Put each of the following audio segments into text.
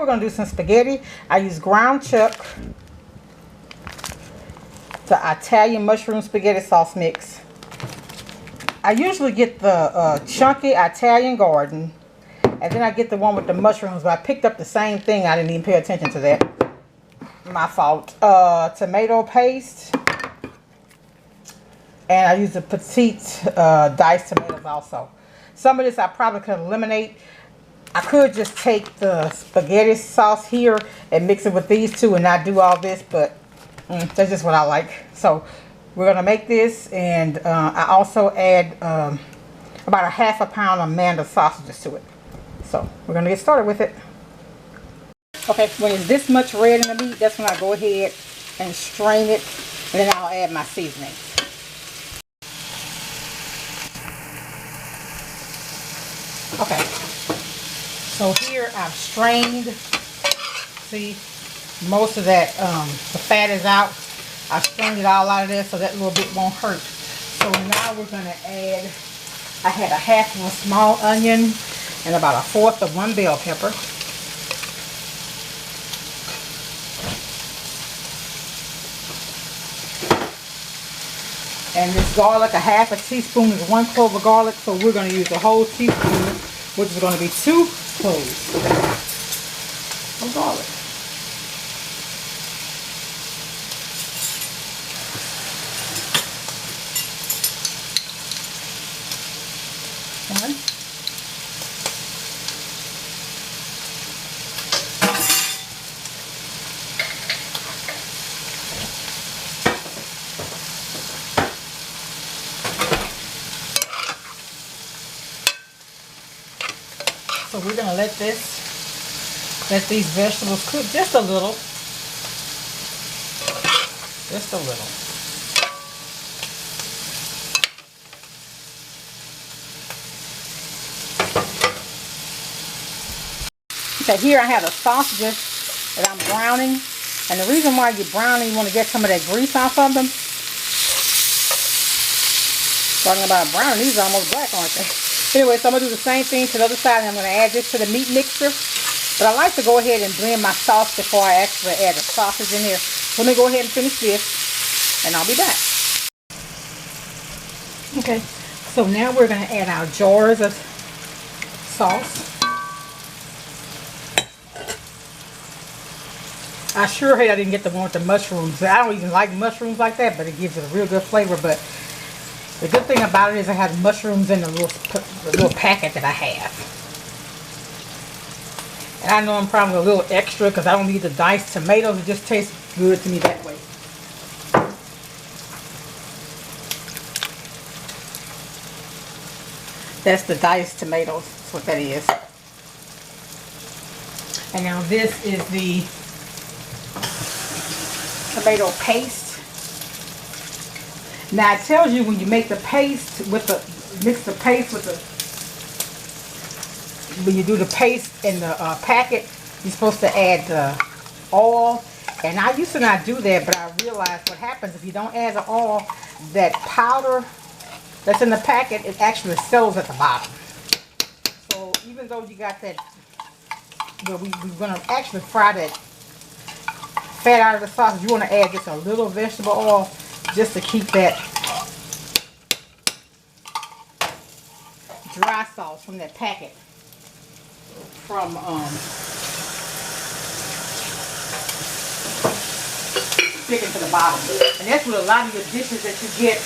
going to do some spaghetti. I use ground chuck, the Italian mushroom spaghetti sauce mix. I usually get the chunky Italian garden, and then I get the one with the mushrooms, but I picked up the same thing. I didn't even pay attention to that. My fault. Tomato paste, and I use the petite diced tomatoes also. Some of this I probably could eliminate. I could just take the spaghetti sauce here and mix it with these two and not do all this, but that's just what I like. So we're going to make this, and I also add about a half a pound of Amanda sausages to it. So we're going to get started with it. Okay, when it's this much red in the meat, that's when I go ahead and strain it, and then I'll add my seasoning. Okay, so here I've strained. See, most of that, the fat is out. I strained it all out of there so that little bit won't hurt. So now we're going to add, I had a half of a small onion and about a fourth of one bell pepper. And this garlic, a half a teaspoon is 1 clove of garlic, so we're going to use a whole teaspoon, which is going to be 2 cloves of garlic. One. So we're going to let these vegetables cook just a little. Just a little. Okay, here I have the sausages that I'm browning. And the reason why you're browning, you want to get some of that grease off of them. Talking about browning, these are almost black, aren't they? Anyway, so I'm going to do the same thing to the other side, and I'm going to add this to the meat mixture. But I like to go ahead and blend my sauce before I actually add the sausage in here. So let me go ahead and finish this, and I'll be back. Okay, so now we're going to add our jars of sauce. I sure hate I didn't get the one with the mushrooms. I don't even like mushrooms like that, but it gives it a real good flavor. But the good thing about it is I have mushrooms in the little packet that I have. And I know I'm probably a little extra because I don't need the diced tomatoes. It just tastes good to me that way. That's the diced tomatoes. That's what that is. And now this is the tomato paste. Now it tells you when you make the paste with the, mix the paste with the, when you do the paste in the packet, you're supposed to add the oil. And I used to not do that, but I realized what happens if you don't add the oil, that powder that's in the packet, it actually settles at the bottom. So even though you got that, well, we're going to actually fry that fat out of the sausage, you want to add just a little vegetable oil just to keep that dry sauce from that packet from sticking to the bottom. And that's what a lot of your dishes that you get,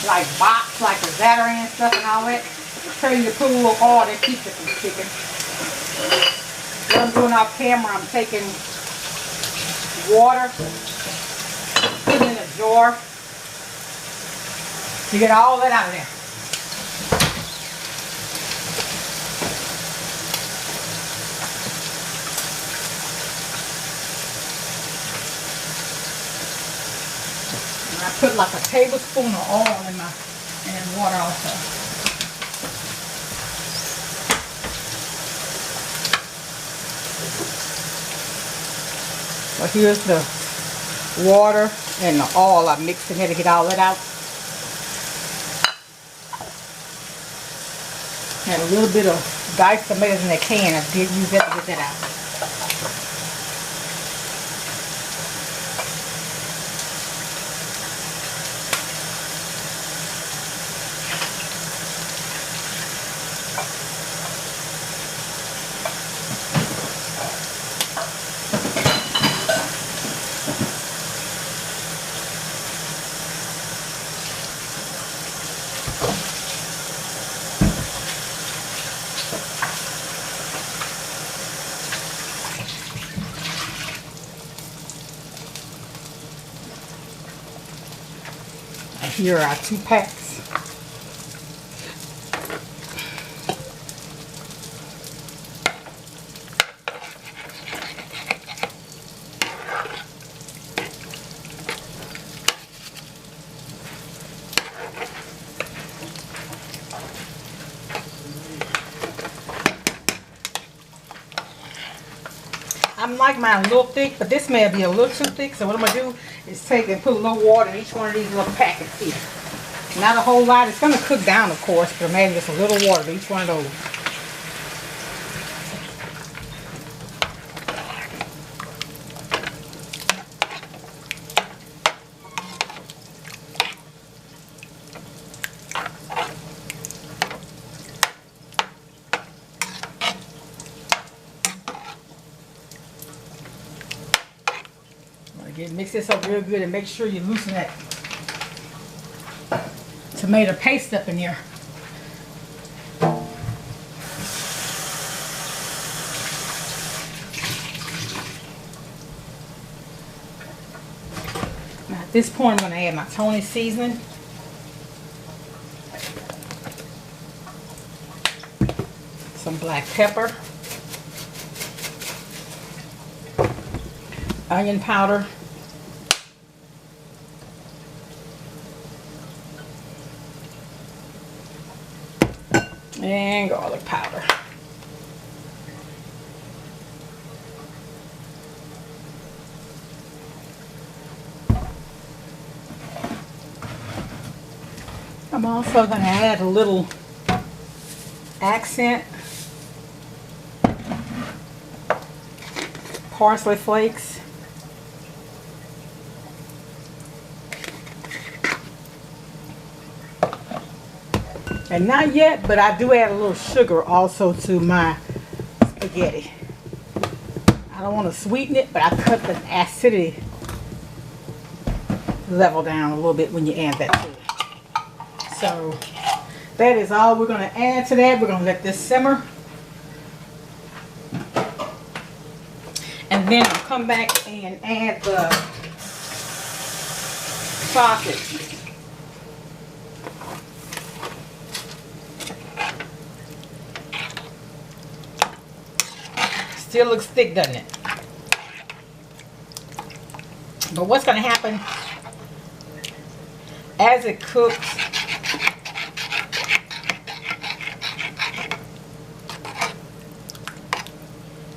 like box, like the Zatarain and stuff and all that, tell you to put a little oil that keeps it from sticking. What I'm doing off camera, I'm taking water, putting it in a jar to get all that out of there. And I put like a tablespoon of oil in water also. So here's the water and the oil I mixed in here to get all that out. Had a little bit of diced tomatoes in that can. I did use that to get that out. Here are 2 packs. I like mine a little thick, but this may be a little too thick. So what I'm going to do is take and put a little water in each one of these little packets here. Not a whole lot. It's going to cook down, of course, but I'm adding just a little water to each one of those. Again, mix this up real good and make sure you loosen that tomato paste up in here. Now at this point I'm going to add my Tony seasoning. Some black pepper. Onion powder. And garlic powder. I'm also going to add a little accent parsley flakes. And not yet, but I do add a little sugar also to my spaghetti. I don't want to sweeten it, but I cut the acidity level down a little bit when you add that to it. So that is all we're going to add to that. We're going to let this simmer. And then I'll come back and add the sausage. Still looks thick, doesn't it? But what's going to happen as it cooks,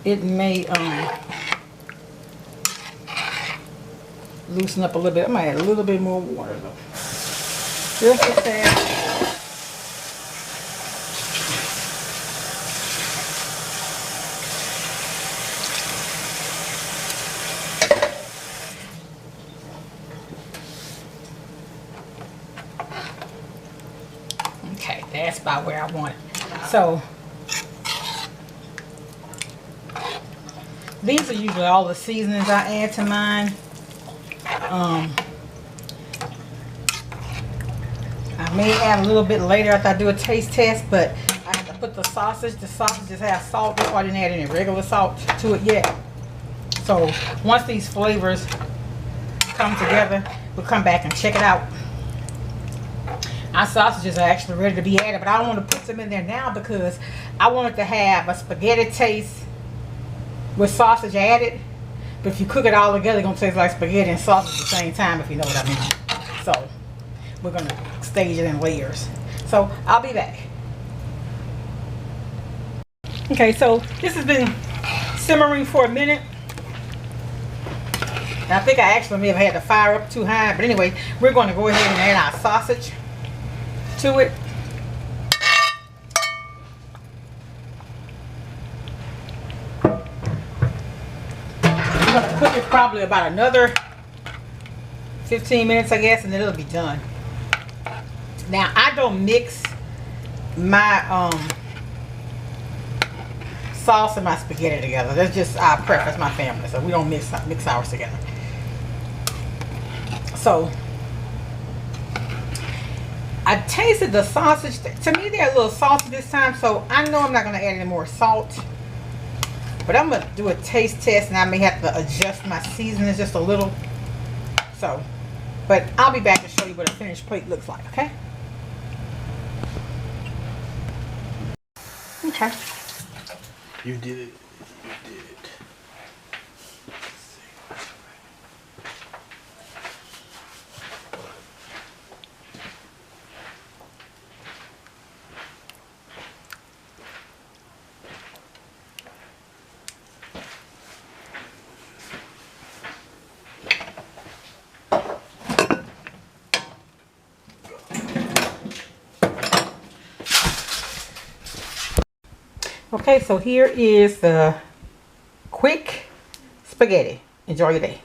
it may loosen up a little bit. I might add a little bit more water though. Just a tad. Okay, that's about where I want it. So these are usually all the seasonings I add to mine. I may add a little bit later after I do a taste test, but I have to put the sausage. The sausage just has salt. That's why I didn't add any regular salt to it yet. So once these flavors come together, we'll come back and check it out. Our sausages are actually ready to be added, but I don't want to put them in there now because I want it to have a spaghetti taste with sausage added. But if you cook it all together, it's going to taste like spaghetti and sausage at the same time, if you know what I mean. So we're going to stage it in layers. So I'll be back. Okay, so this has been simmering for a minute. And I think I actually may have had the fire up too high, but anyway, we're going to go ahead and add our sausage to it. I'm going to cook it probably about another 15 minutes, I guess, and then it'll be done. Now, I don't mix my sauce and my spaghetti together. That's just our preference, my family. So we don't mix ours together. So I tasted the sausage. To me, they're a little salty this time, so I know I'm not going to add any more salt. But I'm going to do a taste test, and I may have to adjust my seasonings just a little. So But I'll be back to show you what a finished plate looks like, okay? Okay. You did it. You did it. Okay, so here is the quick spaghetti. Enjoy your day.